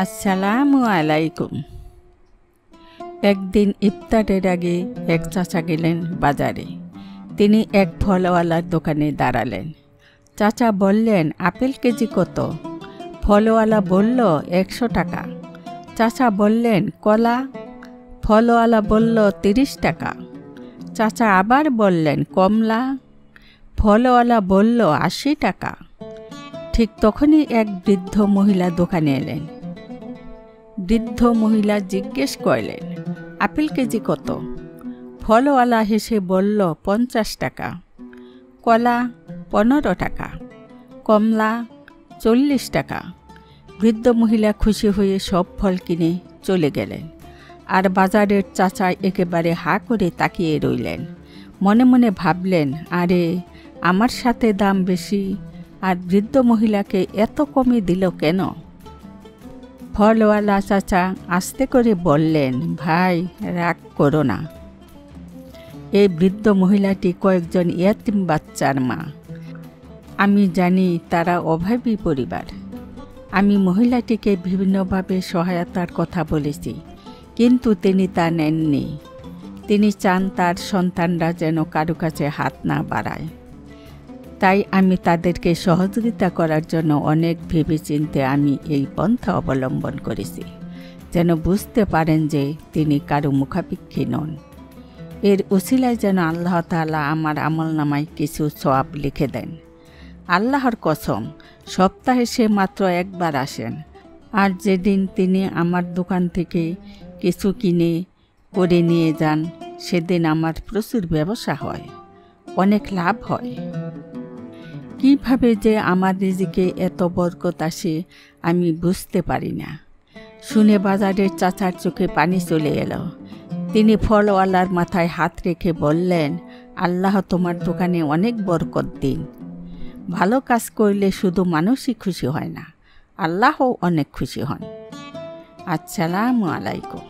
আসসালামু আলাইকুম। একদিন ইফতারের আগে এক চাচা গেলেন বাজারে। তিনি এক ফলওয়ালার দোকানে দাঁড়ালেন। চাচা বললেন, আপেল কেজি কত? ফলওয়ালা বলল, 100 টাকা। চাচা বললেন, কলা? ফলওয়ালা বলল, 30 টাকা। চাচা আবার বললেন, কমলা? ফলওয়ালা বলল, 80 টাকা। ঠিক তখনই এক বৃদ্ধ মহিলা দোকানে এলেন। বৃদ্ধ মহিলা জিজ্ঞেস করলেন, আপেল কেজি কত? ফলওয়ালা হেসে বলল, 50 টাকা। কলা? 15 টাকা। কমলা? 40 টাকা। বৃদ্ধ মহিলা খুশি হয়ে সব ফল কিনে চলে গেলেন। আর বাজারের চাচা একেবারে হা করে তাকিয়ে রইলেন। মনে মনে ভাবলেন, আরে আমার সাথে দাম বেশি, আর বৃদ্ধ মহিলাকে এত কমে দিল কেন? ফলওয়ালা চাচা আস্তে করে বললেন, ভাই রাগ করো না। এই বৃদ্ধ মহিলাটি কয়েকজন ইয়াতিম বাচ্চার মা। আমি জানি তারা অভাবী পরিবার। আমি মহিলাটিকে বিভিন্নভাবে সহায়তার কথা বলেছি, কিন্তু তিনি তা নেননি। তিনি চান তার সন্তানরা যেন কারো কাছে হাত না বাড়ায়। তাই আমি তাদেরকে সহযোগিতা করার জন্য অনেক ভেবেচিন্তে আমি এই পন্থা অবলম্বন করেছি, যেন বুঝতে পারেন যে তিনি কারো মুখাপেক্ষী নন। এর উসিলায় যেন আল্লাহ তাআলা আমার আমলনামায় কিছু সওয়াব লিখে দেন। আল্লাহর কসম, সপ্তাহে সে মাত্র একবার আসেন, আর যেদিন তিনি আমার দোকান থেকে কিছু কিনে করে নিয়ে যান, সেদিন আমার প্রচুর ব্যবসা হয়, অনেক লাভ হয়। কিভাবে যে আমার রিজিকে এত বরকত আসে আমি বুঝতে পারি না। শুনে বাজারের চাচার চোখে পানি চলে এলো। তিনি ফলওয়ালার মাথায় হাত রেখে বললেন, আল্লাহ তোমার দোকানে অনেক বরকত দিন। ভালো কাজ করলে শুধু মানুষই খুশি হয় না, আল্লাহও অনেক খুশি হন। আসসালামু আলাইকুম।